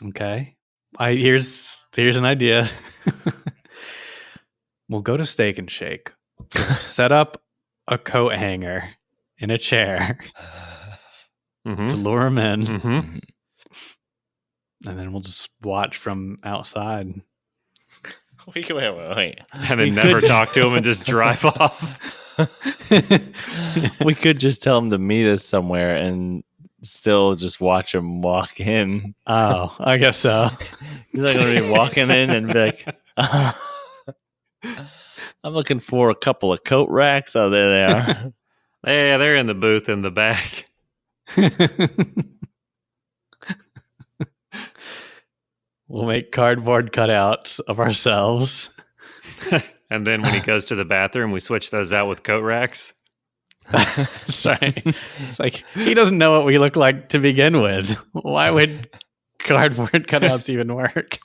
Okay. Here's an idea. We'll go to Steak and Shake. We'll set up a coat hanger in a chair to lure him in, and then we'll just watch from outside. Wait. And then never talk to him and just drive off. We could just tell him to meet us somewhere and still just watch him walk in. Oh, I guess so. He's not going to be walking in and be like, I'm looking for a couple of coat racks. Oh, there they are. Yeah, they're in the booth in the back. We'll make cardboard cutouts of ourselves. And then when he goes to the bathroom, we switch those out with coat racks. That's right. It's like, he doesn't know what we look like to begin with. Why would cardboard cutouts even work?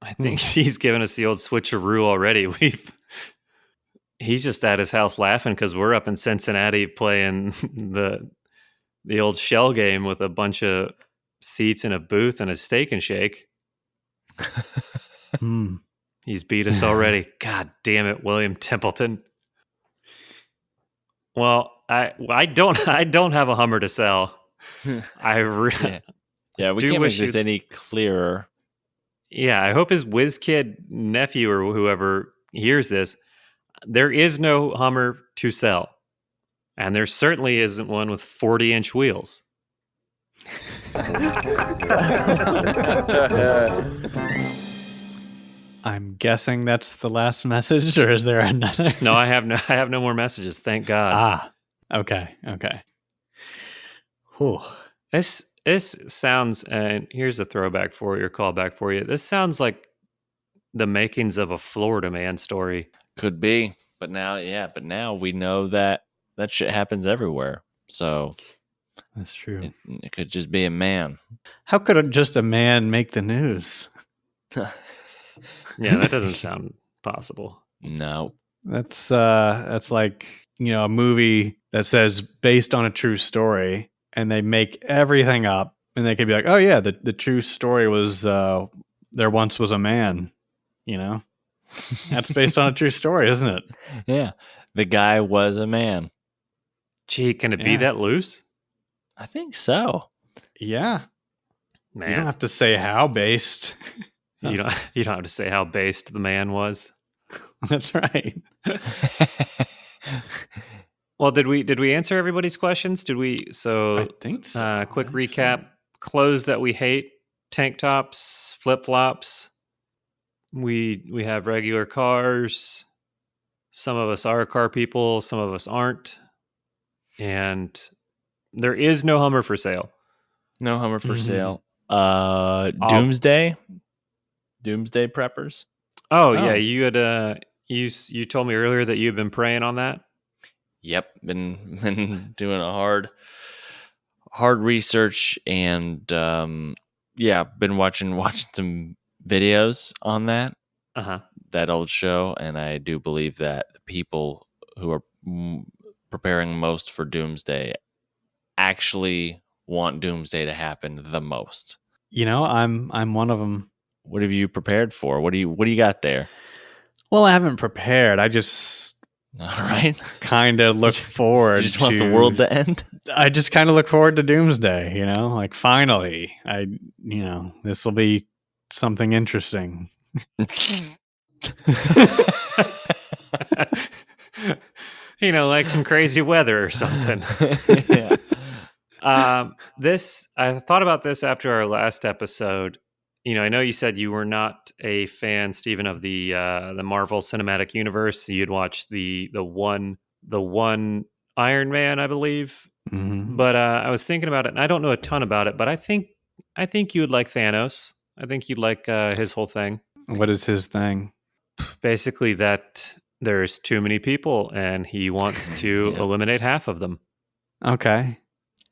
I think he's given us the old switcheroo already. He's just at his house laughing because we're up in Cincinnati playing the old shell game with a bunch of seats in a booth and a Steak and Shake. He's beat us already. God damn it, William Templeton. Well, I don't have a Hummer to sell. I really we can't make this any clearer. Yeah, I hope his whiz kid nephew or whoever hears this. There is no Hummer to sell, and there certainly isn't one with 40-inch wheels. I'm guessing that's the last message, or is there another? No, I have no more messages. Thank God. Okay. Whew. This sounds, and here's a throwback for you, or callback for you. This sounds like the makings of a Florida Man story. Could be, but now we know that shit happens everywhere. So that's true. It could just be a man. How could just a man make the news? Yeah, that doesn't sound possible. No. That's like, a movie that says based on a true story, and they make everything up, and they could be like, oh yeah, the true story was there once was a man, That's based on a true story, isn't it? Yeah. The guy was a man. Gee, can it be that loose? I think so. Yeah. Man. You don't have to say how based. You don't have to say how based the man was. That's right. Well, did we answer everybody's questions? Did we? So I think so. Quick recap: so. Clothes that we hate: tank tops, flip flops. We have regular cars. Some of us are car people. Some of us aren't. And there is no Hummer for sale. No Hummer for sale. Doomsday Preppers. Oh yeah, you had you told me earlier that you've been praying on that. Yep, been doing a hard research and been watching some videos on that. That old show, and I do believe that the people who are preparing most for Doomsday actually want Doomsday to happen the most. I'm one of them. What have you prepared for? What do you got there? Well, I haven't prepared. I just kind of look forward. You just want the world to end? I just kind of look forward to Doomsday, like finally, this will be something interesting. Like some crazy weather or something. Yeah. I thought about this after our last episode. I know you said you were not a fan, Stephen, of the Marvel Cinematic Universe. You'd watched the one Iron Man, I believe. Mm-hmm. But I was thinking about it, and I don't know a ton about it. But I think you would like Thanos. I think you'd like his whole thing. What is his thing? Basically, that there's too many people, and he wants to eliminate half of them. Okay.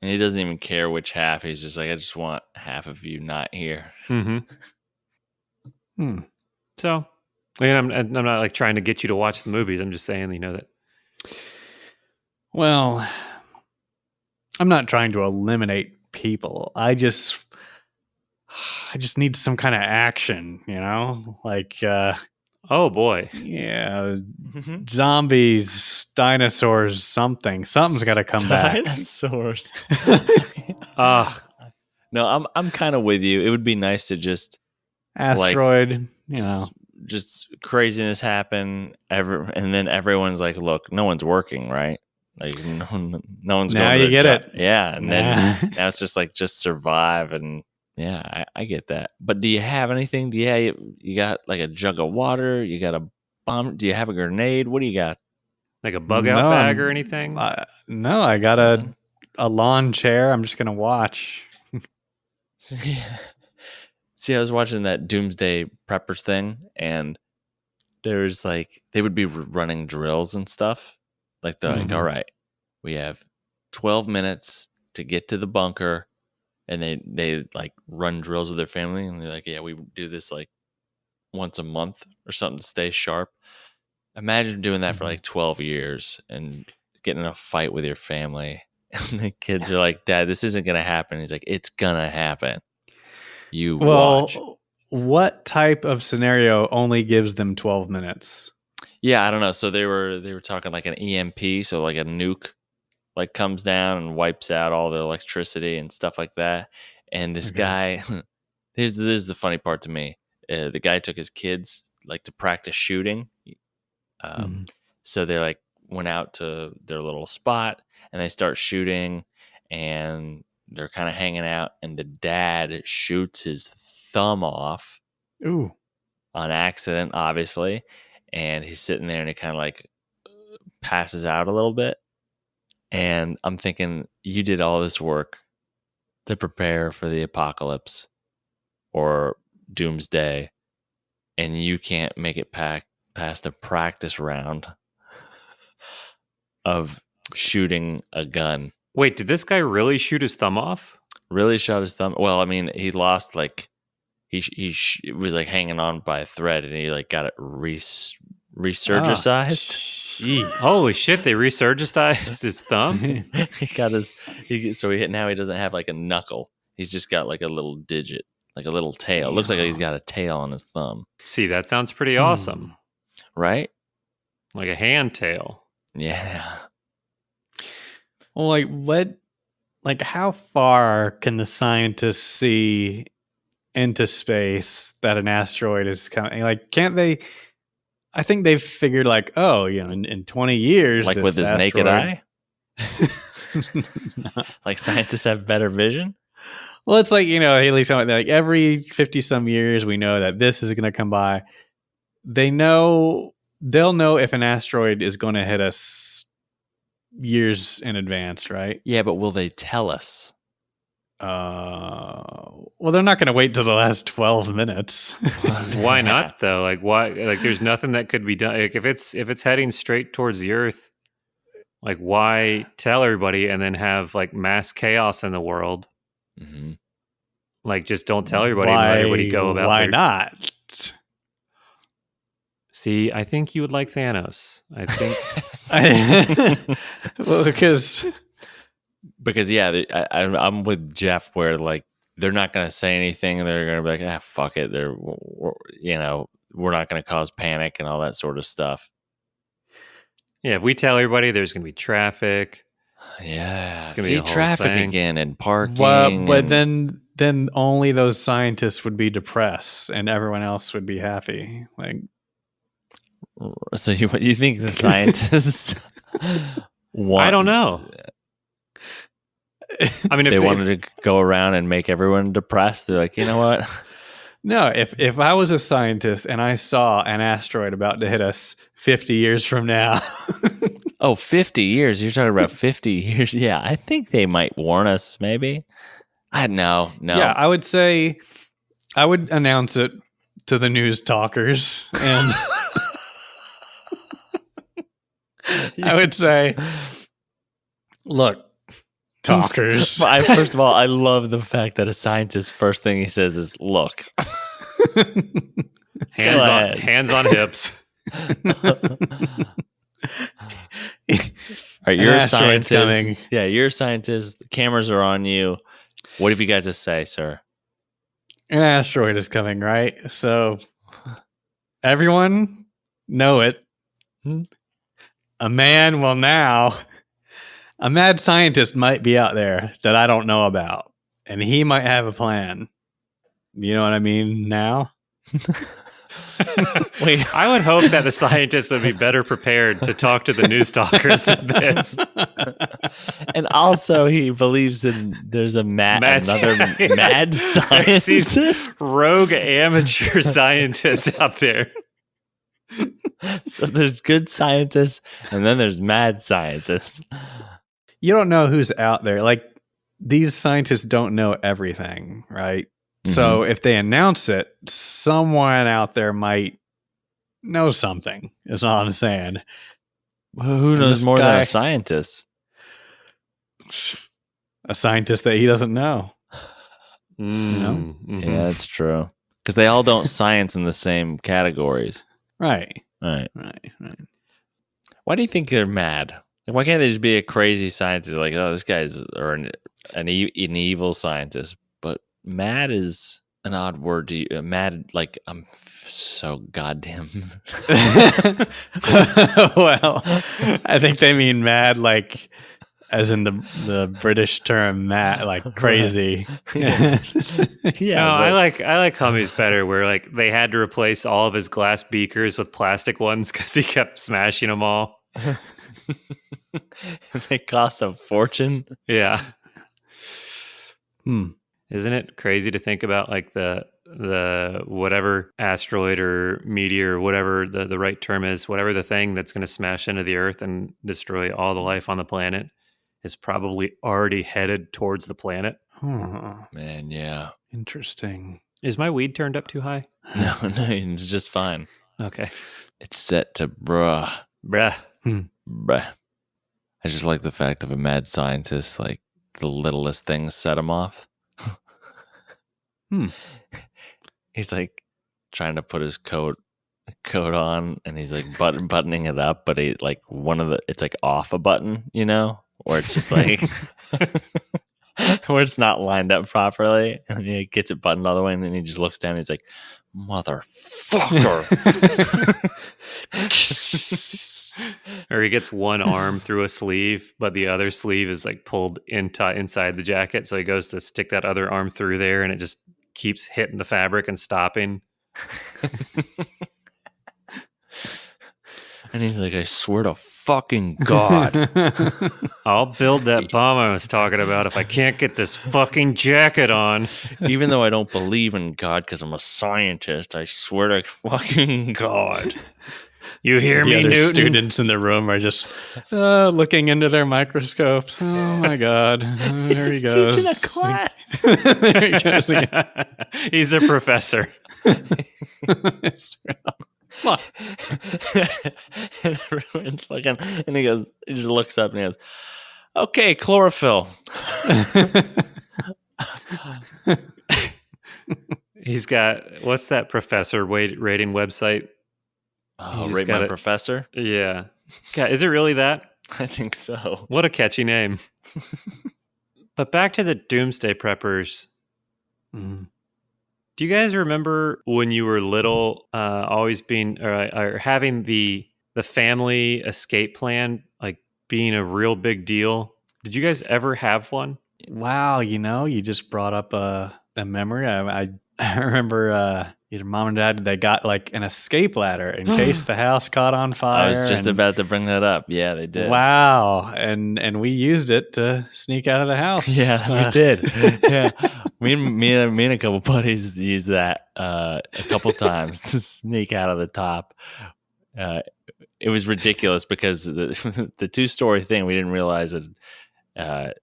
And he doesn't even care which half. He's just like, I just want half of you not here. Mm-hmm. So, I'm not like trying to get you to watch the movies. I'm just saying, that. Well, I'm not trying to eliminate people. I just need some kind of action, like Oh boy. yeah, zombies, dinosaurs, something's got to come back. Dinosaurs. Ah, No, I'm kind of with you. It would be nice to just Asteroid, just craziness happen and then everyone's like, look, no one's working, right? Like no one's Now going to you the get job. it. Yeah, and Nah. then now it's just like just survive. And yeah, I get that. But do you have anything? You got like a jug of water? You got a bomb? Do you have a grenade? What do you got? like a bug out bag or anything? No, I got Nothing? a lawn chair. I'm just gonna watch. See, I was watching that Doomsday Preppers thing, and there's like they would be running drills and stuff. Like they're like, Mhm. all right, we have 12 minutes to get to the bunker, and they like run drills with their family, and they're like, yeah, we do this like once a month or something to stay sharp. Imagine doing that for Mhm. like 12 years and getting in a fight with your family, and the kids are like, Dad, this isn't gonna happen. He's like, it's gonna happen. You watch. Well, what type of scenario only gives them 12 minutes? Yeah, I don't know. So they were talking like an EMP, so like a nuke like comes down and wipes out all the electricity and stuff like that. And this Okay. guy, this is the funny part to me. The guy took his kids like to practice shooting. Mhm. So they like went out to their little spot and they start shooting, and they're kind of hanging out, and the dad shoots his thumb off Ooh. on accident, obviously. And he's sitting there and he kind of like passes out a little bit. And I'm thinking, you did all this work to prepare for the apocalypse or doomsday, and you can't make it past a practice round of shooting a gun. Wait, did this guy really shoot his thumb off? Really shot his thumb. Well, I mean, he lost like he was like hanging on by a thread, and he like got it resurgicized. Jeez. Holy shit, they resurgicized his thumb? He got now he doesn't have like a knuckle. He's just got like a little digit, like a little tail. It looks like he's got a tail on his thumb. See, that sounds pretty awesome. Right? Like a hand tail. Yeah. Well, like what? Like how far can the scientists see into space that an asteroid is coming? Like, can't they? I think they've figured like, oh, in 20 years, Like this with his naked asteroid- eye? Like scientists have better vision? Well, it's like, at least like every 50 some years, we know that this is going to come by. They'll know if an asteroid is going to hit us years in advance, right? Yeah, but will they tell us? Well, they're not going to wait till the last 12 minutes. Why not though? Like why? Like there's nothing that could be done. Like if it's heading straight towards the Earth, like why tell everybody and then have like mass chaos in the world? Mm-hmm. Like just don't tell everybody and let everybody go about. Why not? See, I think you would like Thanos. I think. Well, because yeah, I'm with Jeff where like they're not going to say anything, and they're going to be like, fuck it, we're not going to cause panic and all that sort of stuff. Yeah, if we tell everybody, there's going to be traffic. Yeah, It's gonna be a whole traffic thing. again and parking. but then only those scientists would be depressed, and everyone else would be happy. Like, so you think the scientists want? I don't know. I mean, They wanted to go around and make everyone depressed. They're like, you know what? No, if I was a scientist and I saw an asteroid about to hit us 50 years from now. Oh, 50 years. You're talking about 50 years. Yeah, I think they might warn us, maybe. No. Yeah, I would say I would announce it to the news talkers, and I would say, look, talkers. First of all, I love the fact that a scientist, first thing he says is, look. hands on hips. All right, you're a asteroid's scientist. coming. Yeah, you're a scientist. The cameras are on you. What have you got to say, sir? An asteroid is coming, right? So everyone know it. A man will now. A mad scientist might be out there that I don't know about, and he might have a plan. You know what I mean now? Wait, I would hope that the scientists would be better prepared to talk to the news talkers than this. And also, he believes there's another Yeah. mad There's these scientist. rogue amateur scientists out there. So there's good scientists, and then there's mad scientists. You don't know who's out there. Like, these scientists don't know everything, right? So if they announce it, someone out there might know something, is all I'm saying. Who And knows this more than guy- a scientist? A scientist that he doesn't know. Mhm. Yeah, that's true. Because they all don't science in the same categories. Right. Right. Right. Why do you think they're mad? Like, why can't they just be a crazy scientist? Like, oh, this guy's an evil scientist. But mad is an odd word to use. Mad, like, I'm so goddamn. Well, I think they mean mad, like, as in the British term mad, like crazy. Yeah. No, I like Hummy's better, where like they had to replace all of his glass beakers with plastic ones because he kept smashing them all. They cost a fortune. Yeah. Hmm. Isn't it crazy to think about like the whatever asteroid or meteor, whatever the right term is, whatever the thing that's going to smash into the Earth and destroy all the life on the planet is probably already headed towards the planet. Huh. Man, yeah. Interesting. Is my weed turned up too high? No, it's just fine. Okay. It's set to bruh. Bruh. Bruh. I just like the fact of a mad scientist, like the littlest things set him off. He's like trying to put his coat on, and he's like buttoning it up, but he like it's like off a button, you know, or it's just like where it's not lined up properly, and he gets it buttoned all the way, and then he just looks down, and he's like, motherfucker. Or he gets one arm through a sleeve, but the other sleeve is like pulled inside the jacket. So he goes to stick that other arm through there, and it just keeps hitting the fabric and stopping. And he's like, I swear to fucking God. I'll build that bomb I was talking about if I can't get this fucking jacket on. Even though I don't believe in God because I'm a scientist, I swear to fucking God. You hear The me, other Newton? students in the room are just looking into their microscopes. Oh my God! There he goes. Teaching a class. There he goes again. He's a professor. It's true. Look. And everyone's looking, and he just looks up and he goes, okay, chlorophyll. He's got, what's that professor rating website? Oh, just rate got my it. professor? Yeah. God, is it really that? I think so. What a catchy name. But back to the Doomsday Preppers. Mm. Do you guys remember when you were little, always being or having the family escape plan like being a real big deal? Did you guys ever have one? Wow, you just brought up a memory. I remember either mom and dad, they got like an escape ladder in case the house caught on fire. I was just about to bring that up. Yeah, they did. Wow, and we used it to sneak out of the house. Yeah, we did. Yeah, me and a couple buddies used that a couple times to sneak out of the top. It was ridiculous because the 2-story thing, we didn't realize that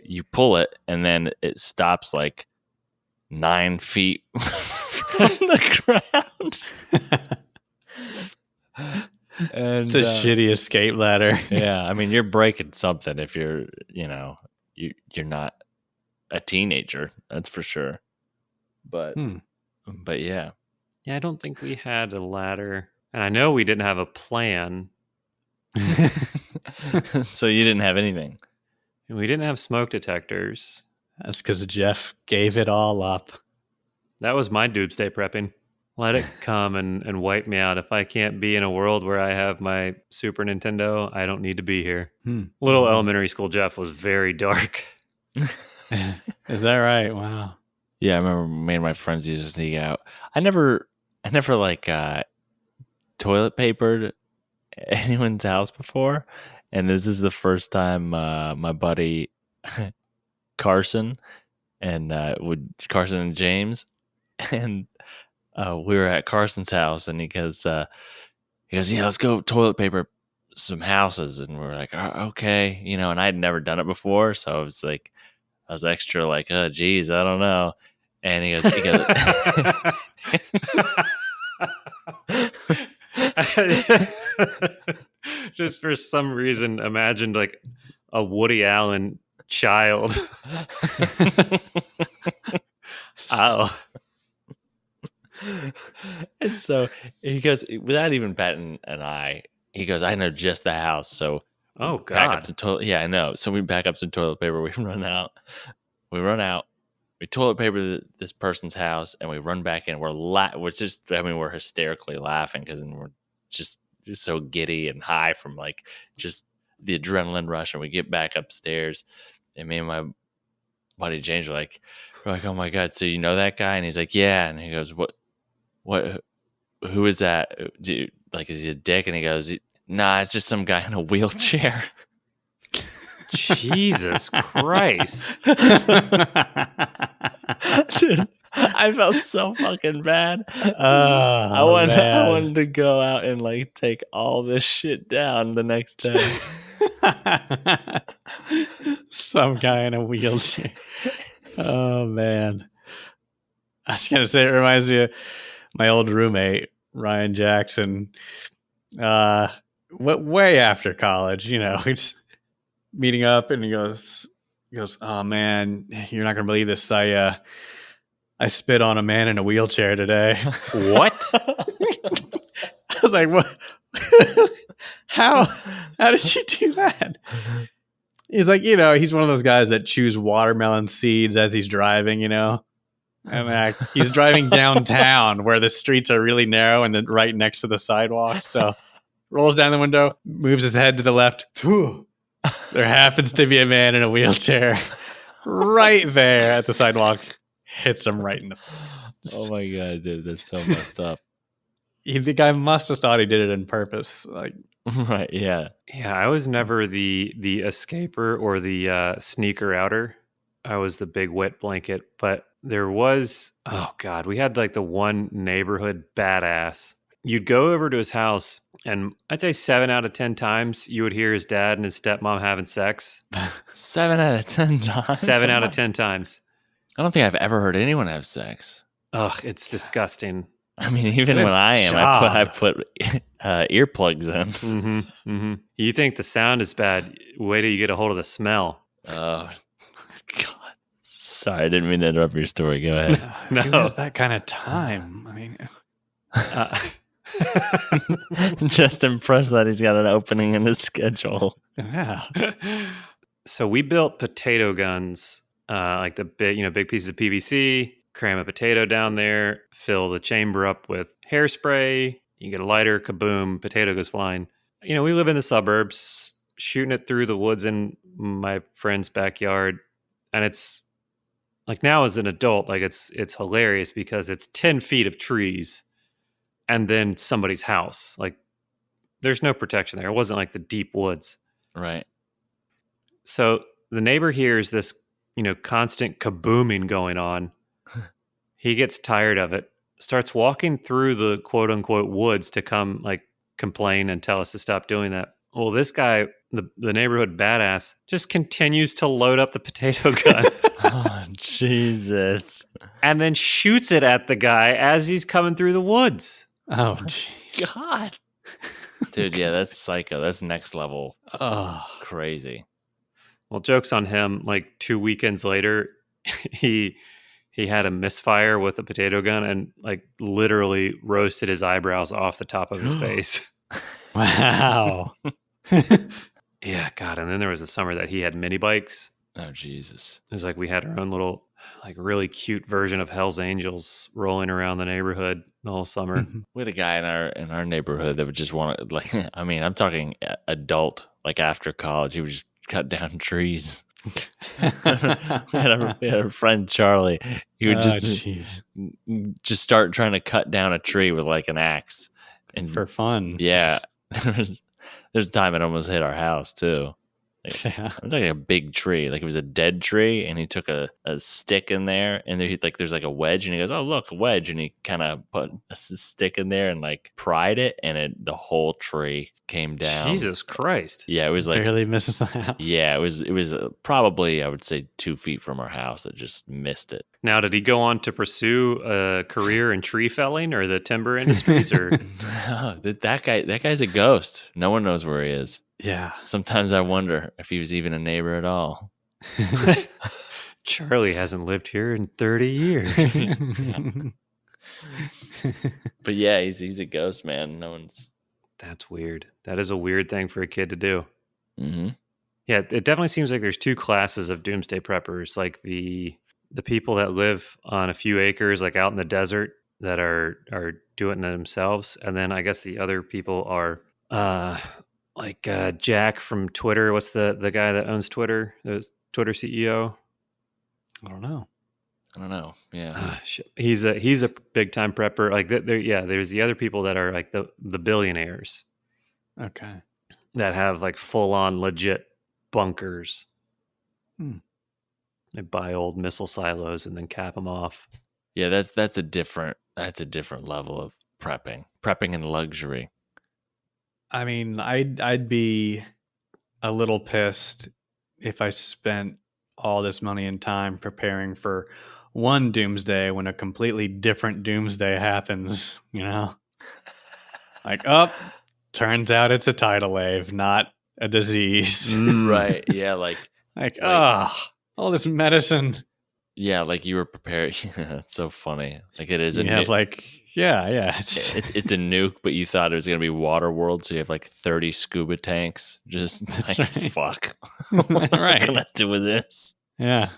you pull it and then it stops like 9 feet from the ground. And It's a shitty escape ladder. yeah, I mean, you're breaking something if you're not a teenager, that's for sure. But yeah. Yeah, I don't think we had a ladder. And I know we didn't have a plan. So you didn't have anything. And we didn't have smoke detectors. That's because Jeff gave it all up. That was my doomsday prepping. Let it come and wipe me out. If I can't be in a world where I have my Super Nintendo, I don't need to be here. Little elementary school Jeff was very dark. Is that right? Wow. Yeah, I remember me and my friends used to sneak out. I never like toilet papered anyone's house before, and this is the first time my buddy Carson and Carson and James, and we were at Carson's house, and he goes, yeah, let's go toilet paper some houses, and we're like, oh, okay, you know, and I had never done it before, so I was like, I was extra like, oh, geez, I don't know, and he goes, just for some reason imagined like a Woody Allen child. Oh. And so he goes, without even batting an eye, he goes, I know just the house. So oh back up God. some toilet. Yeah, I know. So we back up some toilet paper. We run out. We toilet paper this person's house, and we run back in. We're just, I mean, we're hysterically laughing because we're just so giddy and high from like just the adrenaline rush. And we get back upstairs, and me and my buddy James we're like, oh my God, so you know that guy? And he's like, yeah. And he goes, what, who is that? Like, is he a dick? And he goes, nah, it's just some guy in a wheelchair. Jesus Christ. Dude, I felt so fucking bad. Oh, I wanted to go out and like take all this shit down the next day. Some guy in a wheelchair. Oh man. I was gonna say, it reminds me of my old roommate, Ryan Jackson. Way after college, you know, he's meeting up, and he goes, oh man, you're not gonna believe this. I spit on a man in a wheelchair today. What? I was like, what? How did you do that? He's like, you know, he's one of those guys that chews watermelon seeds as he's driving, you know. And he's driving downtown where the streets are really narrow and then right next to the sidewalk. So rolls down the window, moves his head to the left. There happens to be a man in a wheelchair right there at the sidewalk. Hits him right in the face. Oh my God, dude, that's so messed up. The guy must have thought he did it on purpose. Like, right, yeah. Yeah, I was never the escaper or the sneaker outer. I was the big wet blanket, but there was, oh God, we had like the one neighborhood badass. You'd go over to his house, and I'd say 7 out of 10 times you would hear his dad and his stepmom having sex. 7 out of 10 times? 7 out of 10 times. I don't think I've ever heard anyone have sex. Ugh, it's disgusting. I mean, even when I am, I put earplugs in. Mm-hmm, mm-hmm. You think the sound is bad? Wait till you get a hold of the smell. Oh, God. Sorry, I didn't mean to interrupt your story. Go ahead. No, who has that kind of time? I mean, just impressed that he's got an opening in his schedule. Yeah. So we built potato guns, like the big pieces of PVC. Cram a potato down there, fill the chamber up with hairspray. You get a lighter, kaboom, potato goes flying. You know, we live in the suburbs, shooting it through the woods in my friend's backyard. And it's like, now as an adult, like it's hilarious because it's 10 feet of trees and then somebody's house. Like, there's no protection there. It wasn't like the deep woods. Right. So the neighbor hears this, you know, constant kabooming going on. He gets tired of it, starts walking through the quote unquote woods to come like complain and tell us to stop doing that. Well, this guy, the neighborhood badass, just continues to load up the potato gun. Oh, Jesus. And then shoots it at the guy as he's coming through the woods. Oh, God. Dude, yeah, that's psycho. That's next level. Oh, crazy. Well, joke's on him. Like 2 weekends later, he had a misfire with a potato gun and like literally roasted his eyebrows off the top of his face. Wow. Yeah, God. And then there was a summer that he had mini bikes Oh, Jesus. It was like we had our own little, like, really cute version of Hell's Angels rolling around the neighborhood the whole summer. We had a guy in our neighborhood that would just want to, like, I mean, I'm talking adult, like after college, he would just cut down trees. we had a friend, Charlie. He would just start trying to cut down a tree with like an axe, and for fun. Yeah, there's a time it almost hit our house too. Like, Yeah. I'm talking a big tree, like it was a dead tree, and he took a stick in there, and there's like a wedge, and he goes, "Oh, look, a wedge," and he kind of put a stick in there and like pried it, and the whole tree came down. Jesus Christ! Yeah, it was like barely misses the house. Yeah, it was probably, I would say, 2 feet from our house. It just missed it. Now, did he go on to pursue a career in tree felling or the timber industries? Or that guy's a ghost. No one knows where he is. Yeah. Sometimes I wonder if he was even a neighbor at all. Charlie hasn't lived here in 30 years. But yeah, he's a ghost, man. No one's. That's weird. That is a weird thing for a kid to do. Mm-hmm. Yeah, it definitely seems like there's two classes of doomsday preppers, like the people that live on a few acres, like out in the desert, that are doing it themselves, and then I guess the other people are like Jack from Twitter. What's the guy that owns Twitter? The Twitter CEO? I don't know. Yeah. He's a big time prepper. Like there's the other people that are like the billionaires. Okay. That have like full on legit bunkers. They buy old missile silos and then cap them off. Yeah, that's a different level of prepping in luxury. I mean, I'd be a little pissed if I spent all this money and time preparing for one doomsday when a completely different doomsday happens, you know? Like, turns out it's a tidal wave, not a disease. Right. Yeah, like all this medicine. Yeah, like you were prepared. It's so funny. Like it is you have like it's a nuke, but you thought it was gonna be Waterworld, so you have like 30 scuba tanks. Just That's like, right. Fuck. What am I gonna do with this? Yeah.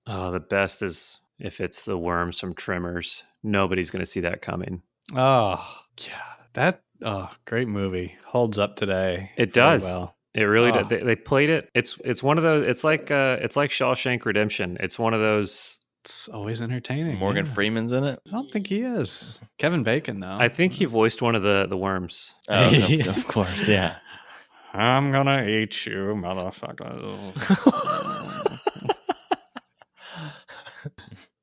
Oh, the best is if it's the worms from Tremors. Nobody's gonna see that coming. Oh yeah, great movie. Holds up today. It does. Well. It really does. They played it. It's one of those. It's like Shawshank Redemption. It's one of those. It's always entertaining. Morgan Freeman's in it. I don't think he is. Kevin Bacon though. I think he voiced one of the worms. Oh, of course, yeah. I'm gonna eat you, motherfucker.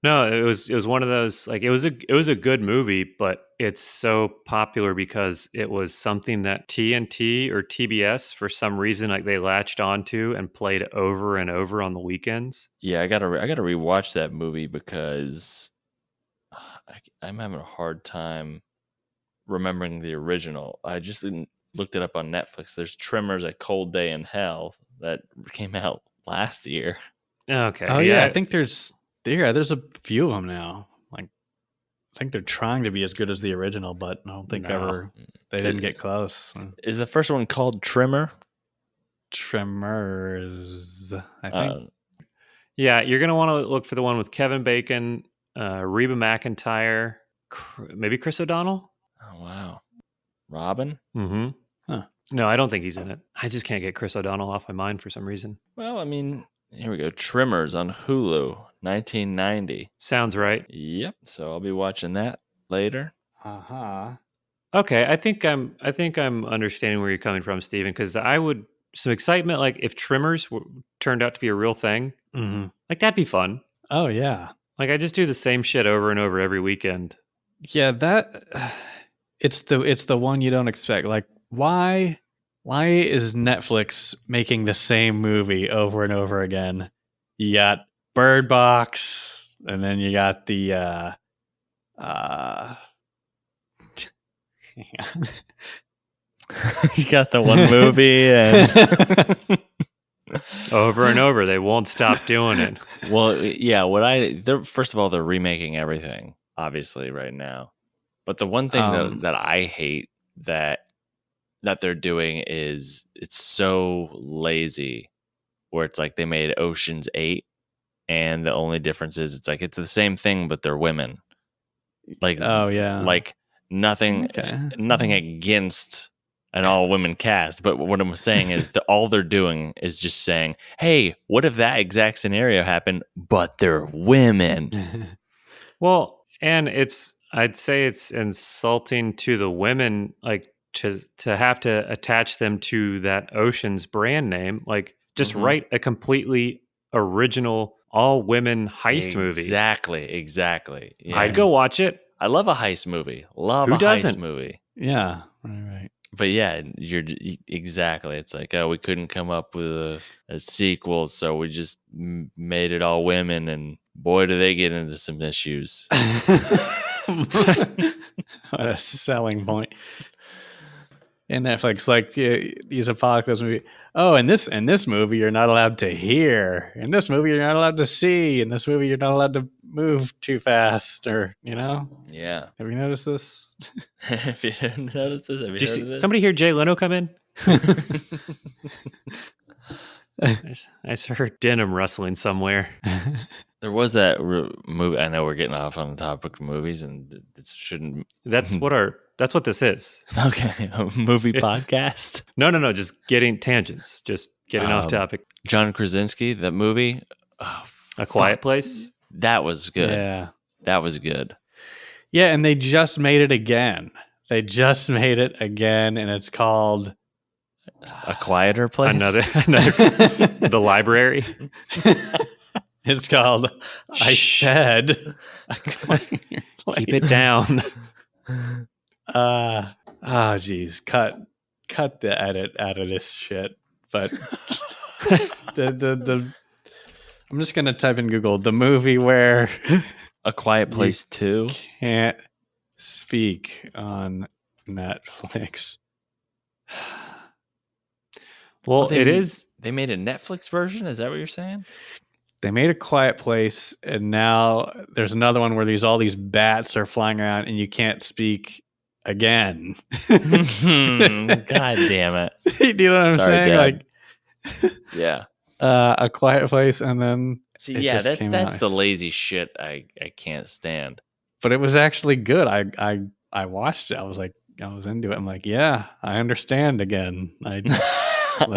No, it was one of those, like, it was a good movie, but it's so popular because it was something that TNT or TBS for some reason, like, they latched onto and played over and over on the weekends. Yeah, I gotta rewatch that movie because I'm having a hard time remembering the original. I just looked it up on Netflix. There's Tremors: A Cold Day in Hell that came out last year. Okay. Oh yeah, I think there's a few of them now. Like, I think they're trying to be as good as the original, but I don't think they didn't get close. Is the first one called Tremor? Tremors, I think. Yeah, you're gonna want to look for the one with Kevin Bacon, Reba McEntire, maybe Chris O'Donnell. Oh wow, Robin. Mm-hmm. Huh. No, I don't think he's in it. I just can't get Chris O'Donnell off my mind for some reason. Well, I mean, here we go. Tremors on Hulu, 1990. Sounds right. Yep. So I'll be watching that later. Okay, I think I'm understanding where you're coming from, Steven, because some excitement, like if Tremors turned out to be a real thing, like that'd be fun. Oh yeah, like I just do the same shit over and over every weekend. Yeah, it's the one you don't expect. Like, why is Netflix making the same movie over and over again? You got Bird Box, and then you got the you got the one movie and over and over. They won't stop doing it. Well, yeah. First of all, they're remaking everything, obviously, right now. But the one thing that I hate that they're doing is it's so lazy. where it's like they made Ocean's 8, and the only difference is it's like it's the same thing, but they're women. Like, Oh yeah. like nothing against an all women cast, but what I'm saying is that all they're doing is just saying, "Hey, what if that exact scenario happened, but they're women?" Well, and I'd say it's insulting to the women, like to have to attach them to that Ocean's brand name. Like, just Mhm. write a completely original all women heist movie. Exactly. Yeah. I'd go watch it. I love a heist movie. Love Who a heist doesn't? movie. Yeah. Right. But yeah, exactly. It's like, oh, we couldn't come up with a sequel, so we just made it all women, and boy, do they get into some issues. What a selling point. And Netflix, like these apocalypse movie. Oh, in this movie, you're not allowed to hear. In this movie, you're not allowed to see. In this movie, you're not allowed to move too fast. Or Yeah. Have you noticed this? Have you noticed this? Have you Did you heard see of this? somebody hear Jay Leno come in? I heard denim rustling somewhere. There was that movie. I know we're getting off on the topic of movies, and it shouldn't. That's what this is. Okay, a movie podcast. No, just getting tangents, just getting off topic. John Krasinski, that movie, A Quiet Place. that was good. Yeah. That was good. Yeah, and they just made it again. And it's called A Quieter Place. Another the library. It's called I Shh. Said A Keep Place. it down. Geez, cut the edit out of this shit. But the I'm just gonna type in Google the movie where A Quiet Place 2. can't speak on Netflix. Well, they- it is. They made a Netflix version. Is that what you're saying? They made A Quiet Place, and now there's another one where all these bats are flying around, and you can't speak again. God damn it! Do you know what I'm Sorry, saying? Dad. Like, Yeah. A Quiet Place, and then See, it yeah, just came that's out. the lazy shit I can't stand. But it was actually good. I watched it. I was into it. I'm like, yeah, I understand again. I'm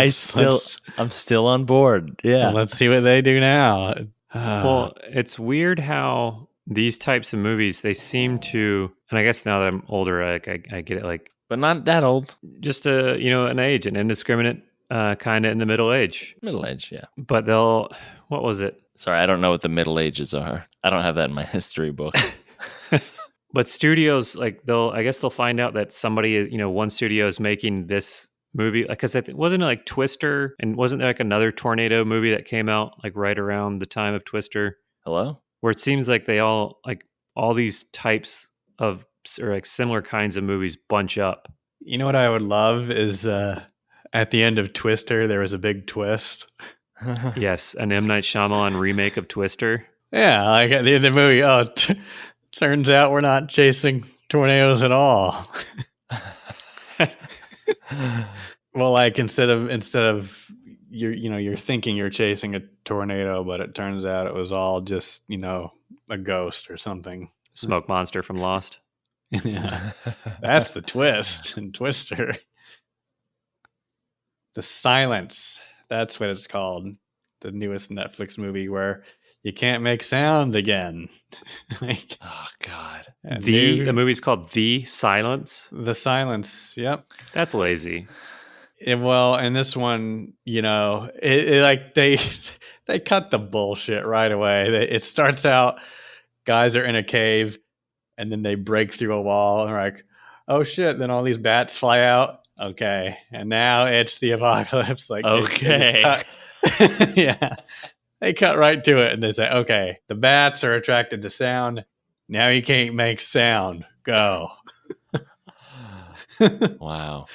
still on board. Yeah. Let's see what they do now. Well, it's weird how these types of movies, they seem to, and I guess now that I'm older, I get it, like, But not that old. just an age, an indiscriminate kind of in the middle age. Middle age, yeah. But what was it? Sorry, I don't know what the Middle Ages are. I don't have that in my history book. But studios, like, they'll find out that somebody, one studio is making this movie, like, because wasn't it like Twister, and wasn't there like another tornado movie that came out like right around the time of Twister, Hello? where it seems like they all these types of, or like similar kinds of movies bunch up. You know what I would love is at the end of Twister, there was a big twist. Yes, an M. Night Shyamalan remake of Twister. Yeah, like at the end of the movie, turns out we're not chasing tornadoes at all. Well, like instead of you're thinking you're chasing a tornado, but it turns out it was all just a ghost or something. Smoke monster from Lost. Yeah, that's the twist in Twister. The Silence. That's what it's called. The newest Netflix movie where you can't make sound again. Like, Oh God. The movie's called The Silence. The Silence. Yep. That's lazy. Well, in this one, like they cut the bullshit right away. It starts out, guys are in a cave, and then they break through a wall, and they're like, "Oh shit!" Then all these bats fly out. Okay, and now it's the apocalypse. Like, Okay. Yeah, they cut right to it, and they say, "Okay, the bats are attracted to sound. Now you can't make sound. Go." Wow.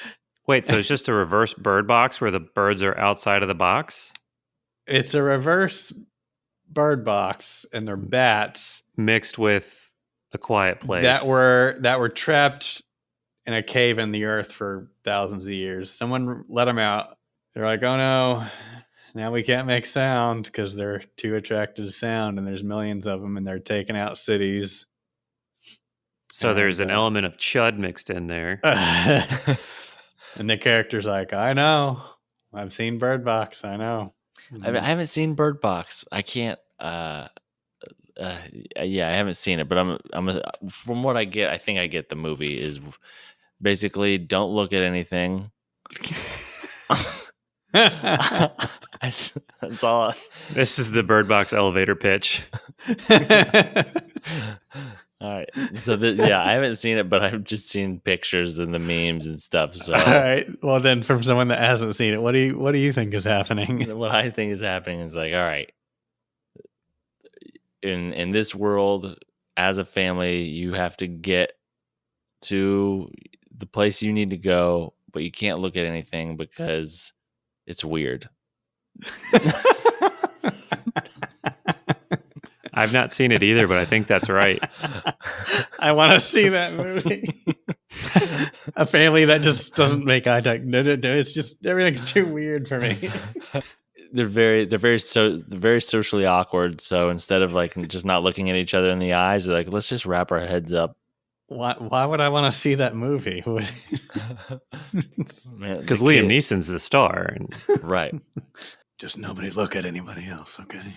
Wait, so it's just a reverse bird box where the birds are outside of the box? It's a reverse bird box, and they're bats Mixed with A Quiet Place. that were trapped in a cave in the earth for thousands of years. Someone let them out. They're like, "Oh no, now we can't make sound because they're too attracted to sound, and there's millions of them, and they're taking out cities. So there's an And, element of chud mixed in there. And the character's like, I know. I've seen Bird Box. I know. I haven't seen Bird Box. I can't. Yeah, I haven't seen it, but from what I get, I think I get the movie is basically don't look at anything. That's all. This is the Bird Box elevator pitch. All right. So yeah, I haven't seen it, but I've just seen pictures and the memes and stuff. So all right. Well, then, from someone that hasn't seen it, what do you think is happening? what I think is happening is like, all right, in this world, as a family, you have to get to the place you need to go, but you can't look at anything because it's weird. I've not seen it either, but I think that's right. I want to see that movie. A family that just doesn't make eye contact. No, it's just everything's too weird for me. They're very socially awkward. So instead of like just not looking at each other in the eyes, they're like, let's just wrap our heads up. Why would I want to see that movie? Because Liam Neeson's the star, right? Just nobody look at anybody else, okay?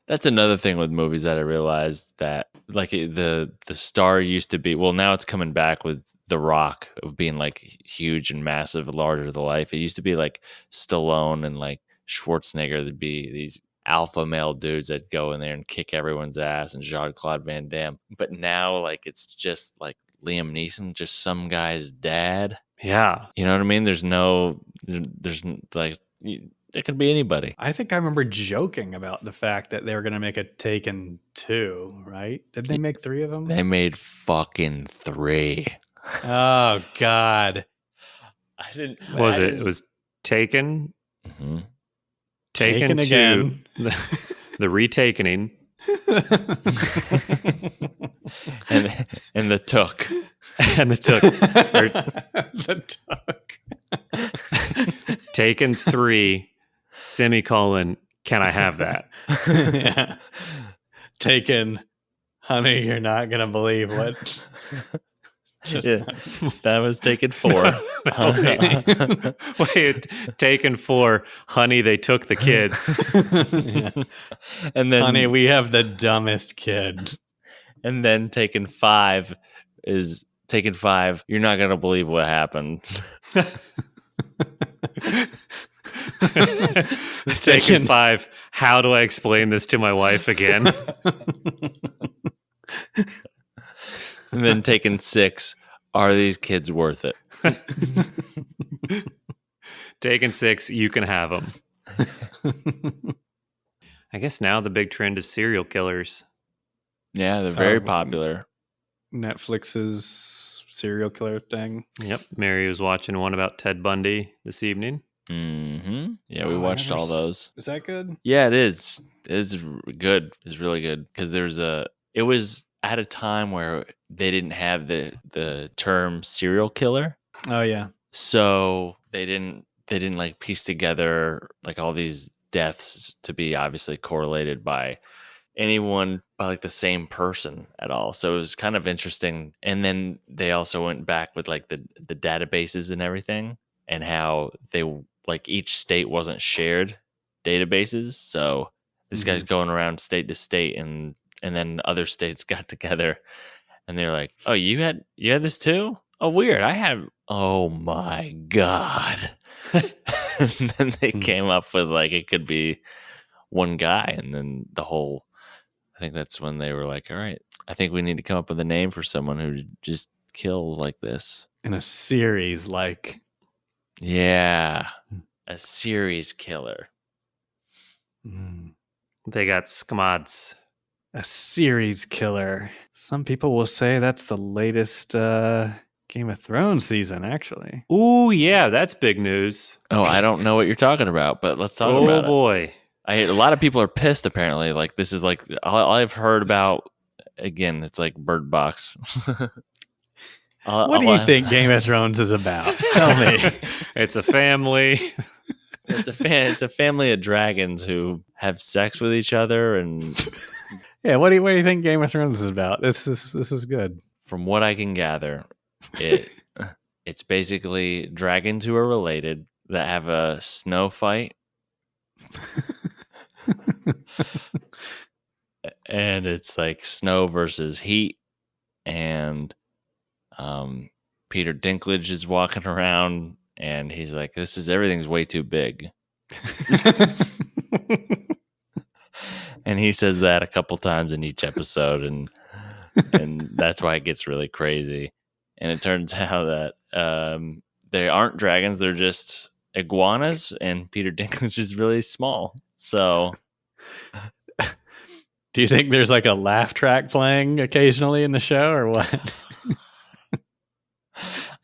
That's another thing with movies that I realized that like the star used to be. Well, now it's coming back with The Rock of being like huge and massive, larger than life. It used to be like Stallone and like Schwarzenegger. There'd be these alpha male dudes that go in there and kick everyone's ass, and Jean-Claude Van Damme. But now like it's just like Liam Neeson, just some guy's dad. Yeah, you know what I mean. There's like. It could be anybody. I think I remember joking about the fact that they were going to make a Taken 2, right? Did they make 3 of them? They made fucking 3. Oh, God. I didn't. It was Taken. Mm-hmm. Taken again. The retakening. and the Took. And the Took. The Took. Taken 3, semicolon, can I have that? Yeah. Taken, honey, you're not going to believe what. That was Taken 4. Wait, Taken 4, honey, they took the kids. Yeah. And then, honey, we have the dumbest kid. And then Taken 5 is Taken 5, you're not going to believe what happened. Taken 5, how do I explain this to my wife again? And then Taken 6, are these kids worth it? Taken 6, you can have them. I guess now the big trend is serial killers. Yeah, they're very popular. Netflix's serial killer thing. Yep. Mary was watching one about Ted Bundy this evening. Mm-hmm. Yeah, we watched all those. Is that good? Yeah, it is. It's good. It's really good because it was at a time where they didn't have the term serial killer. Oh yeah. So they didn't like piece together like all these deaths to be obviously correlated by anyone by like the same person at all. So it was kind of interesting. And then they also went back with like the databases and everything, and how they like each state wasn't shared databases. So this guy's going around state to state, and then other states got together and they're like, oh, you had this too? Oh, weird. I had, oh my God. And then they came up with like, it could be one guy. And then I think that's when they were like, all right, I think we need to come up with a name for someone who just kills like this. In a series like. Yeah. A series killer. They got squads. A series killer. Some people will say that's the latest Game of Thrones season, actually. Ooh, yeah, that's big news. Oh, I don't know what you're talking about, but let's talk about it. Oh, boy. A lot of people are pissed, apparently. Like, this is like, all I've heard about, again, it's like Bird Box. What do you think Game of Thrones is about? Tell me. It's a family. It's a family of dragons who have sex with each other, and Yeah, what do you think Game of Thrones is about? This is good. from what I can gather, it's basically dragons who are related that have a snow fight, and it's like snow versus heat, and Peter Dinklage is walking around, and he's like, everything's way too big. And he says that a couple times in each episode, and that's why it gets really crazy. And it turns out that they aren't dragons; they're just iguanas, and Peter Dinklage is really small. So, do you think there's like a laugh track playing occasionally in the show, or what?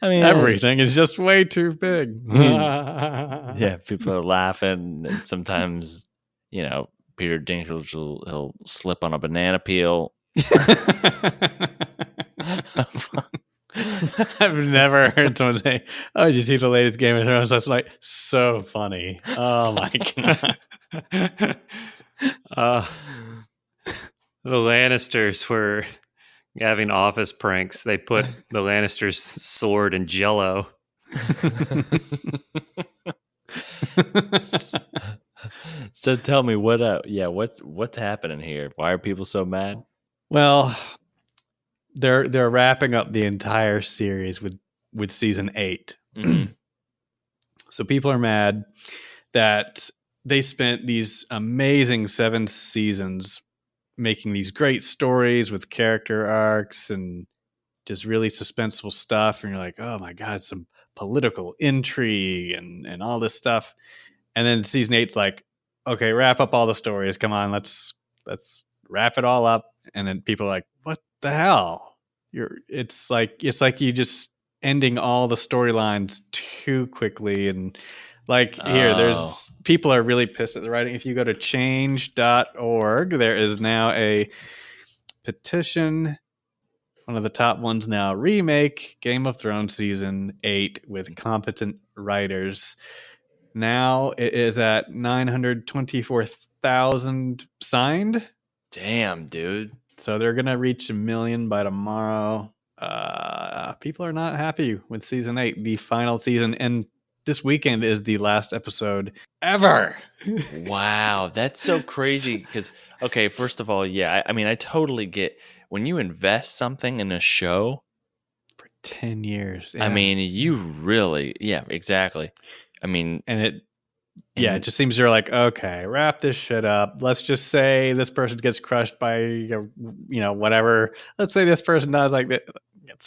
I mean, everything is just way too big. Yeah, people are laughing, and sometimes, Peter Dinklage he'll slip on a banana peel. I've never heard someone say, "Oh, did you see the latest Game of Thrones?" That's like so funny. Oh my god. The Lannisters were having office pranks. They put the Lannisters' sword in Jell-O. So tell me what's happening here? Why are people so mad? Well, they're wrapping up the entire series with season 8. Mm-hmm. So people are mad that they spent these amazing 7 seasons making these great stories with character arcs and just really suspenseful stuff, and you're like, oh my god, some political intrigue and all this stuff. And then season 8's like, okay, wrap up all the stories. Come on, let's wrap it all up. And then people are like, what the hell? It's like you just ending all the storylines too quickly. And like here, there's people are really pissed at the writing. If you go to change.org, there is now a petition. One of the top ones now: remake Game of Thrones season 8 with competent writers. Now it is at 924,000 signed. Damn, dude. So they're going to reach 1 million by tomorrow. People are not happy with season 8, the final season. And this weekend is the last episode ever. Wow, that's so crazy. Because, okay, first of all, yeah, I mean, I totally get when you invest something in a show for 10 years. Yeah. I mean, you really, yeah, exactly. I mean, and it just seems you're like, okay, wrap this shit up. Let's just say this person gets crushed by, whatever. Let's say this person does like that.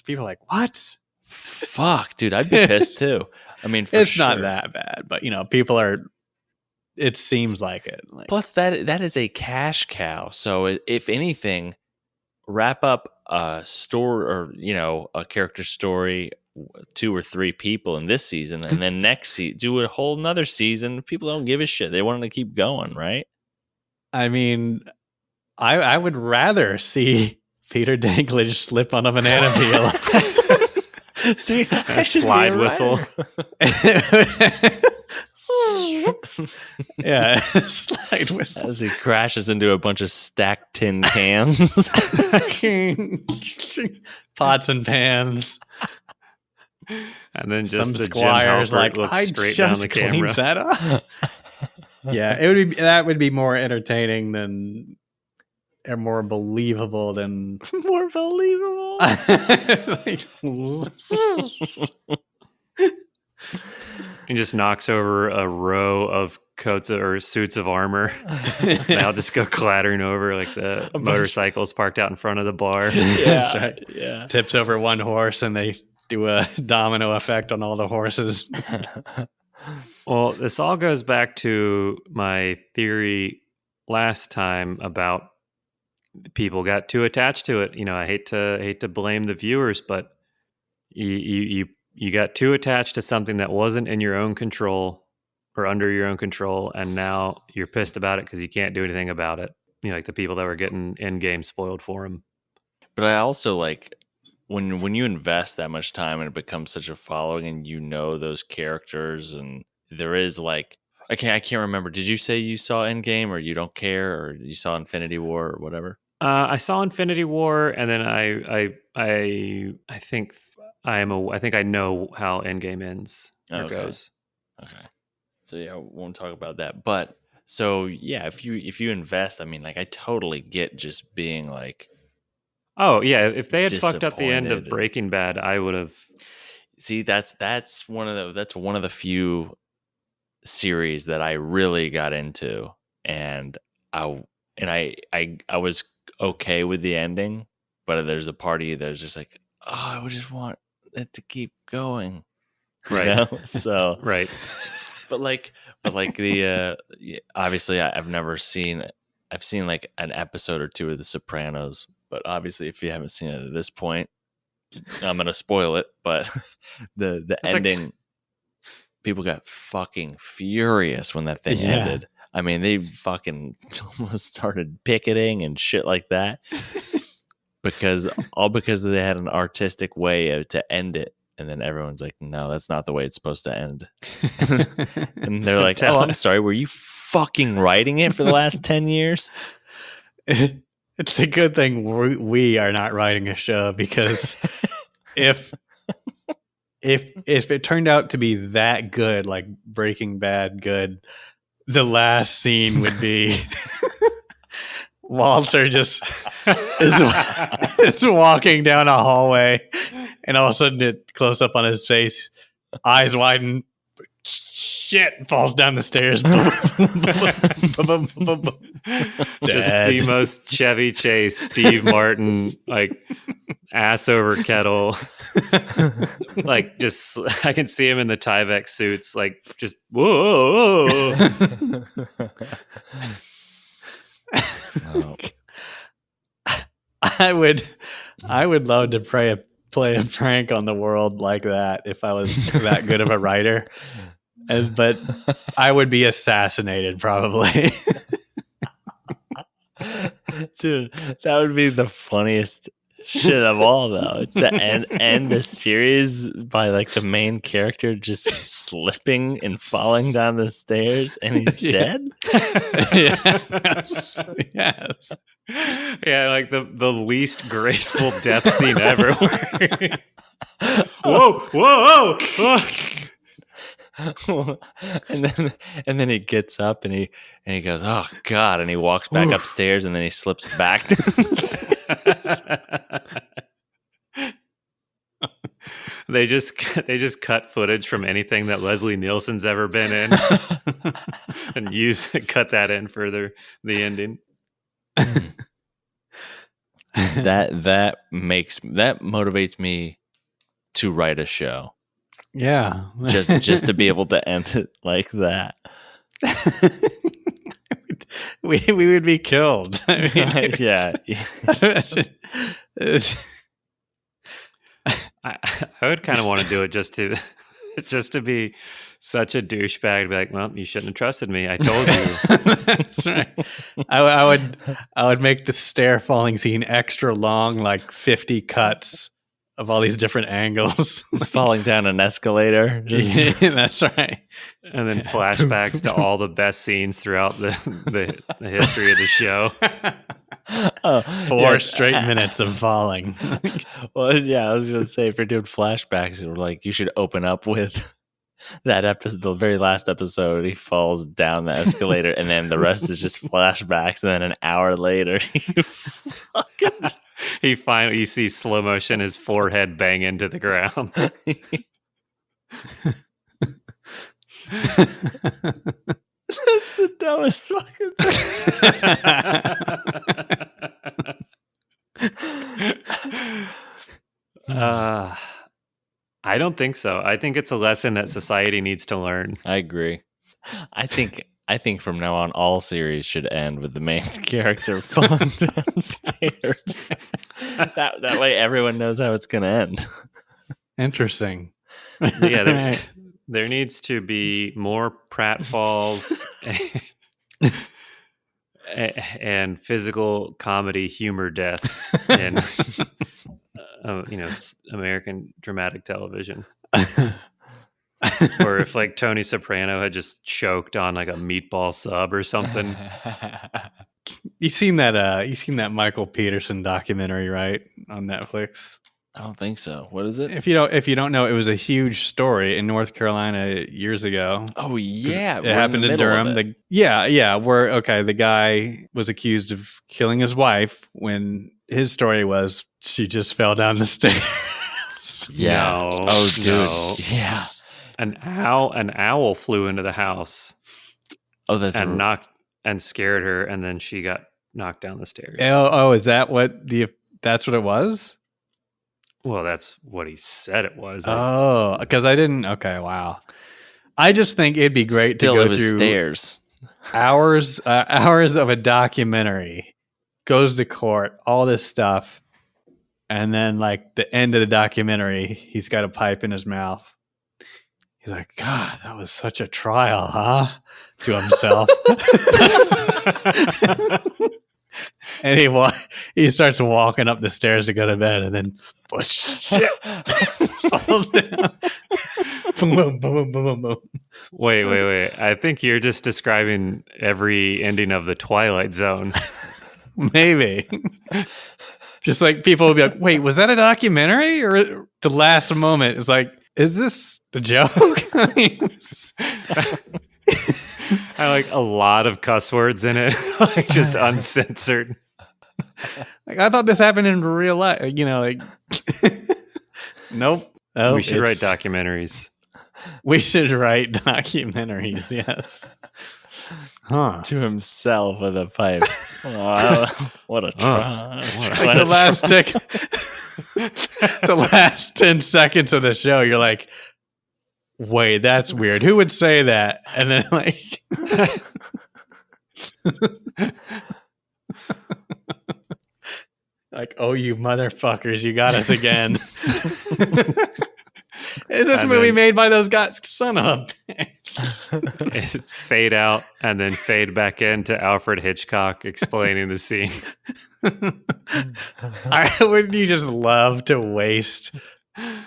People are like, what? Fuck, dude, I'd be pissed too. I mean, it's not that bad, but people are. It seems like it. Plus, that is a cash cow. So if anything, wrap up a story or a character story, 2 or 3 people in this season, and then next season do a whole nother season. People don't give a shit. They want to keep going, right? I mean, I would rather see Peter Dinklage slip on a banana peel. See, a slide whistle. Yeah, slide whistle as he crashes into a bunch of stacked tin cans, pots and pans. And then just some the squires Jim like, looks I straight just down the camera. That up. Yeah, that would be more entertaining than, or more believable than more believable. He just knocks over a row of coats or suits of armor. They all just go clattering over like the motorcycles parked out in front of the bar. Yeah, that's right. Yeah, tips over one horse and they do a domino effect on all the horses. Well, this all goes back to my theory last time about people got too attached to it. I hate to blame the viewers, but you got too attached to something that wasn't in your own control or under your own control, and now you're pissed about it because you can't do anything about it. Like the people that were getting in game spoiled for them. But I also like when you invest that much time and it becomes such a following, and those characters, and there is like I can't remember. Did you say you saw Endgame, or you don't care, or you saw Infinity War, or whatever? I saw Infinity War, and then I think I think I know how Endgame ends or Okay. goes. Okay. So yeah, I won't talk about that. But so yeah, if you invest, I mean, like I totally get just being like, Oh yeah, if they had fucked up the end disappointed of and- Breaking Bad, I would have. see, that's one of the few series that I really got into, and I was okay with the ending, but there's a party that's just like, oh, I would just want it to keep going, you Right. know? So Right. but like the obviously I've seen like an episode or two of The Sopranos, but obviously if you haven't seen it at this point, I'm gonna spoil it. But the It's like- ending, people got fucking furious when that thing Yeah. ended. I mean, they fucking almost started picketing and shit like that because they had an artistic way to end it. And then everyone's like, no, that's not the way it's supposed to end. And they're like, oh, I'm sorry. Were you fucking writing it for the last 10 years? It's a good thing we are not writing a show, because if it turned out to be that good, like Breaking Bad good, the last scene would be Walter just is walking down a hallway, and all of a sudden it close up on his face, eyes widen, shit, falls down the stairs. Just the most Chevy Chase, Steve Martin, like ass over kettle. Like just, I can see him in the Tyvek suits, like just whoa. Oh. I would love to play a prank on the world like that if I was that good of a writer. But I would be assassinated probably. Dude, that would be the funniest shit of all, though. To end a series by like the main character just slipping and falling down the stairs, and he's dead. Yes. Yes. Yeah, like the least graceful death scene ever. Whoa, whoa, whoa. and then he gets up and he goes, oh god, and he walks back upstairs, and then he slips back downstairs. They just cut footage from anything that Leslie Nielsen's ever been in and cut that in for the ending. that motivates me to write a show. Yeah. just to be able to end it like that. we would be killed. I mean, Yeah. I would kind of want to do it just to be such a douchebag to be like, well, you shouldn't have trusted me. I told you. That's right. I would make the stair falling scene extra long, like 50 cuts of all these different angles. He's falling down an escalator. Just Yeah, that's right. And then flashbacks to all the best scenes throughout the history of the show. Four straight minutes of falling. Well, yeah, I was gonna say, if you're doing flashbacks, we're like, you should open up with that episode, the very last episode. He falls down the escalator, and then the rest is just flashbacks. And then an hour later, you see slow motion, his forehead bang into the ground. That's the dumbest fucking thing. I don't think so. I think it's a lesson that society needs to learn. I agree. I think from now on, all series should end with the main character falling downstairs. that way, everyone knows how it's gonna end. Interesting. Yeah, there needs to be more pratfalls and physical comedy humor deaths in American dramatic television. Or if like Tony Soprano had just choked on like a meatball sub or something. You seen that Michael Peterson documentary, right, on Netflix? I don't think so. What is it? If you don't know, it was a huge story in North Carolina years ago. Oh yeah, It happened in Durham. Where the guy was accused of killing his wife when his story was she just fell down the stairs. Yeah. No, oh, dude. no. Yeah. An owl flew into the house. Oh, that's and scared her, and then she got knocked down the stairs. Oh, is that that's what it was? Well, that's what he said it was. Oh, because I didn't. Okay, wow. I just think it'd be great to go through stairs. hours of a documentary, goes to court, all this stuff, and then like the end of the documentary, he's got a pipe in his mouth. He's like, God, that was such a trial, huh? To himself. And he starts walking up the stairs to go to bed, and then shit, falls down. Boom, boom, boom, boom, boom. Wait. I think you're just describing every ending of the Twilight Zone. Maybe. Just like people will be like, wait, was that a documentary? Or the last moment is like, is this a joke? I like a lot of cuss words in it, like just uncensored. Like I thought this happened in real life. Like nope. Oh, we should write documentaries. We should write documentaries. Yes. Huh. To himself with a pipe. Oh, what a try! Like the last 10 seconds of the show, you're like, wait, that's weird. Who would say that? And then like like, oh, you motherfuckers, you got us again. Is this movie made by those guys? Son of a bitch. It's fade out and then fade back into Alfred Hitchcock explaining the scene. Wouldn't you just love to waste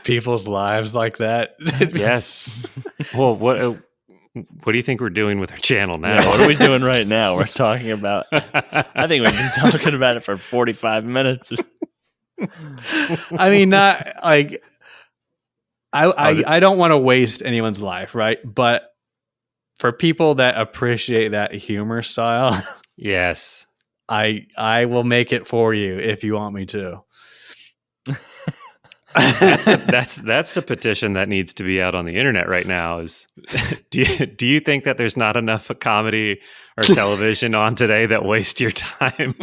people's lives like that? Yes. Well, what do you think we're doing with our channel now? Yeah, what are we doing right now? We're talking about... I think we've been talking about it for 45 minutes. I mean, not like... I don't want to waste anyone's life, right? But for people that appreciate that humor style, yes, I will make it for you if you want me to. That's the petition that needs to be out on the internet right now. Is do you think that there's not enough comedy or television on today that waste your time?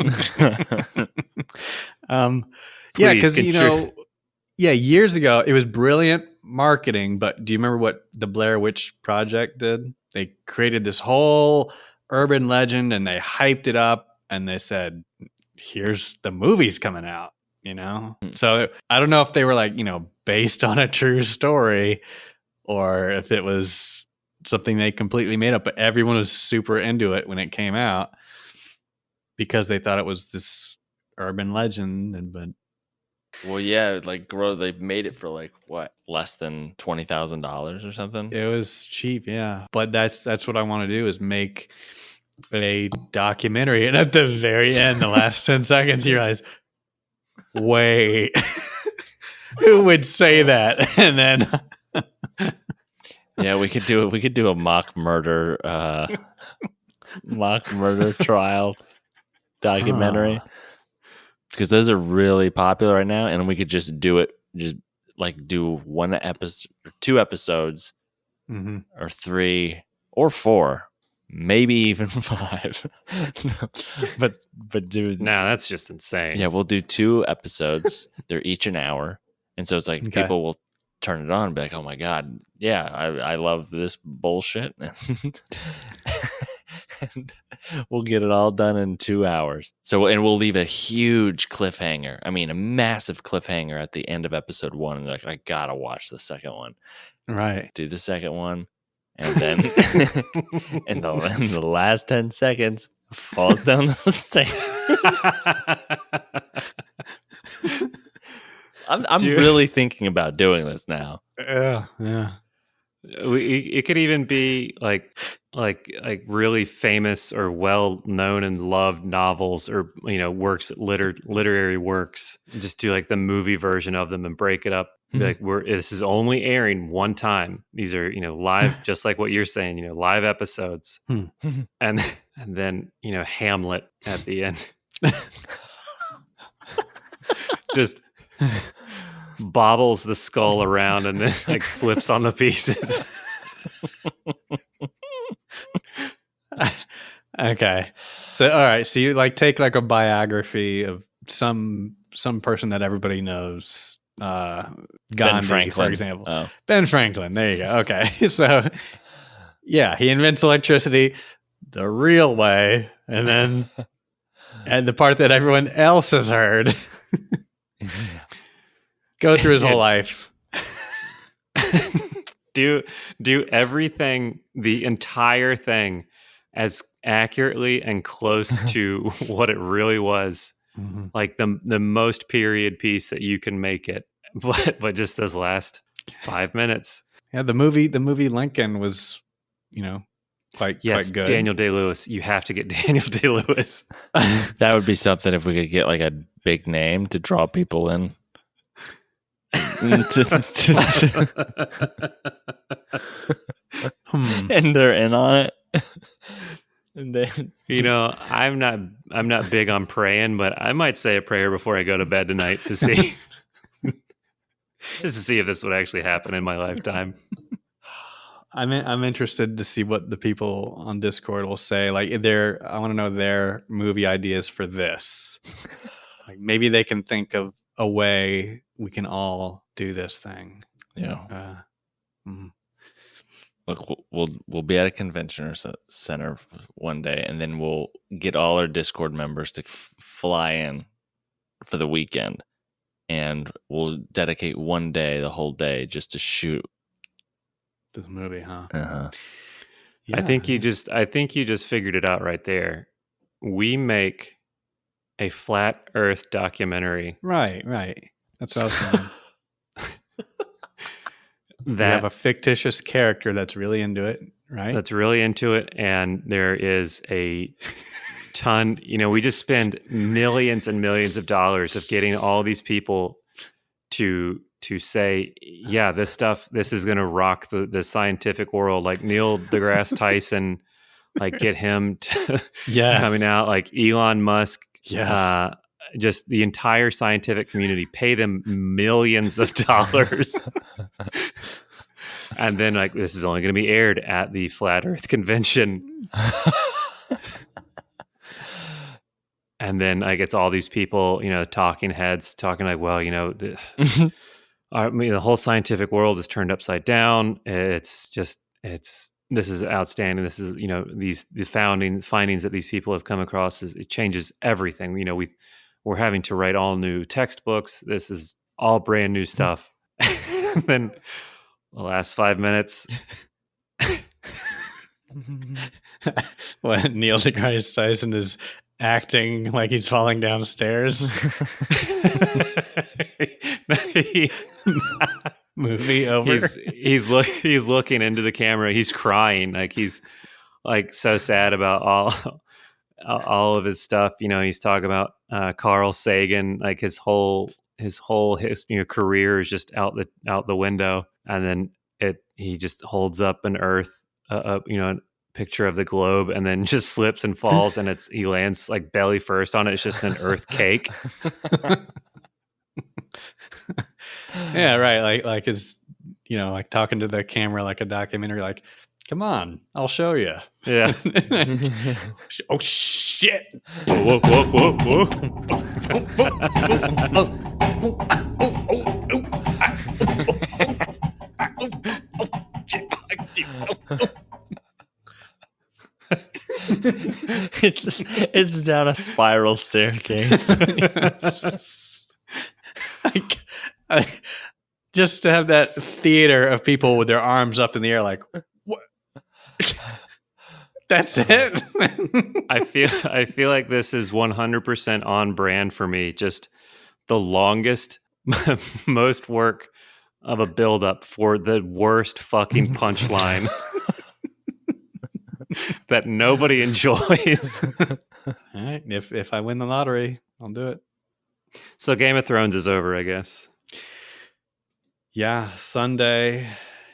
Yeah, because years ago it was brilliant marketing, but do you remember what the Blair Witch Project did? They created this whole urban legend and they hyped it up and they said, here's the movies coming out, So I don't know if they were like, based on a true story or if it was something they completely made up, but everyone was super into it when it came out because they thought it was this urban legend. But well, yeah, like they made it for like what, less than $20,000 or something. It was cheap, yeah. But that's what I want to do is make a documentary, and at the very end, the last 10 seconds, you realize, wait, who would say that? And then, yeah, we could do a mock murder trial documentary. Because those are really popular right now, and we could just do it, just like do one episode, or 2 episodes, or 3 or 4, maybe even 5. No, but dude, no, that's just insane. Yeah, we'll do 2 episodes. They're each an hour, and so it's like people will turn it on and be like, "Oh my god, yeah, I love this bullshit." And we'll get it all done in 2 hours. So, and we'll leave a huge cliffhanger. I mean, a massive cliffhanger at the end of episode 1. And like, I gotta watch the second one. Right. Do the second one, and then in the last 10 seconds, falls down the stairs. I'm really thinking about doing this now. Yeah. It could even be like really famous or well known and loved novels, or works, literary works. Just do like the movie version of them and break it up. Be like, this is only airing one time. These are live, just like what you're saying. Live episodes, and then Hamlet at the end, just bobbles the skull around and then like slips on the pieces. Okay. So all right, so you like take like a biography of some person that everybody knows. Gandhi, Franklin, for example. Oh. Ben Franklin. There you go. Okay. So yeah, he invents electricity the real way, and then and the part that everyone else has heard. Go through his whole life. Do everything, the entire thing, as accurately and close to what it really was, like the most period piece that you can make it, but just those last 5 minutes. Yeah, the movie Lincoln was, quite good. Daniel Day-Lewis. You have to get Daniel Day-Lewis. That would be something if we could get like a big name to draw people in. And they're in on it. And then I'm not big on praying, but I might say a prayer before I go to bed tonight to see just to see if this would actually happen in my lifetime. I'm interested to see what the people on Discord will say. Like I want to know their movie ideas for this. Like maybe they can think of a way we can all do this thing. Yeah. Look, we'll be at a convention center one day, and then we'll get all our Discord members to fly in for the weekend, and we'll dedicate one day, the whole day, just to shoot this movie, huh? Uh-huh. Yeah. I think you just figured it out right there. We make a flat Earth documentary. Right. That's what I was saying. That you have a fictitious character that's really into it, right? That's really into it, and there is a ton. We just spend millions and millions of dollars of getting all these people to say, yeah, this is going to rock the scientific world. Like Neil deGrasse Tyson, like get him to coming out, like Elon Musk. Yes. Just the entire scientific community, pay them millions of dollars. And then like, this is only going to be aired at the Flat Earth Convention. And then like, it's all these people, talking heads talking like, well, the whole scientific world is turned upside down. This is outstanding. This is, the findings that these people have come across, it changes everything. We're having to write all new textbooks. This is all brand new stuff. And then the last 5 minutes. When Neil deGrasse Tyson is acting like he's falling downstairs. Movie over. He's looking into the camera. He's crying. Like he's like so sad about all of his stuff. He's talking about Carl Sagan. Like his whole career is just out the window. And then he just holds up an Earth, a picture of the globe, and then just slips and falls, and he lands like belly first on it. It's just an Earth cake. Yeah, right. Like his, like talking to the camera like a documentary. Like, come on, I'll show you. Yeah. Oh shit! Whoa, whoa, whoa, It's down a spiral staircase. Just to have that theater of people with their arms up in the air, like, what? That's it. I feel like this is 100% on brand for me. Just the longest, most work of a buildup for the worst fucking punchline that nobody enjoys. All right. If I win the lottery, I'll do it. So Game of Thrones is over, I guess. Yeah, Sunday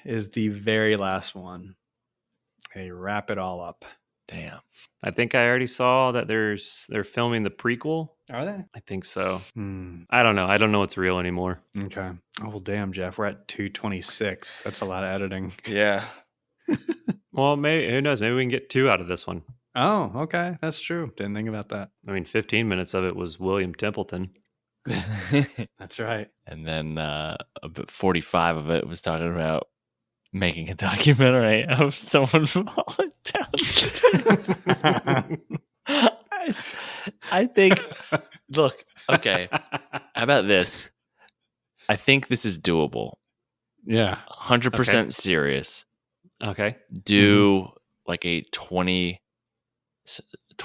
is the very last one. They wrap it all up. Damn. I think I already saw that they're filming the prequel. Are they? I think so. Hmm. I don't know. I don't know what's real anymore. Okay. Oh, well, damn, Jeff. We're at 226. That's a lot of editing. Yeah. Well, maybe, who knows? Maybe we can get 2 out of this one. Oh, okay. That's true. Didn't think about that. I mean, 15 minutes of it was William Templeton. That's right. And then 45 of it was talking about making a documentary of someone falling down the stairs. I think, look, okay. How about this? I think this is doable. Yeah. 100% serious. Okay. Do like a 20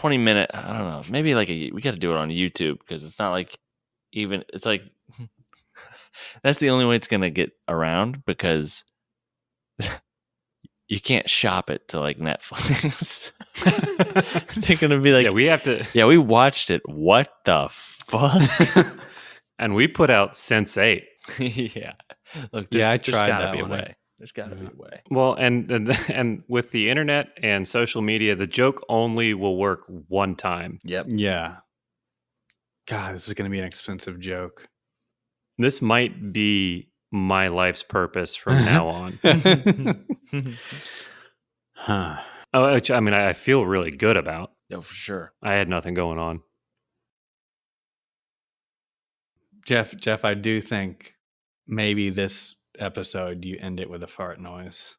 minute, I don't know, maybe like we got to do it on YouTube because it's not like even, it's like, that's the only way it's going to get around because you can't shop it to like Netflix. They're going to be like, Yeah, we have to. yeah, we watched it. What the fuck? And we put out Sense8. Yeah. Look, Yeah, I there's tried gotta that be a one. way. There's got to be a way. Well, and with the internet and social media, the joke only will work one time. Yep. Yeah. God, this is going to be an expensive joke. This might be my life's purpose from now on. Huh. Oh, which, I mean, I feel really good about. No, for sure. I had nothing going on. Jeff, I do think maybe this episode you end it with a fart noise.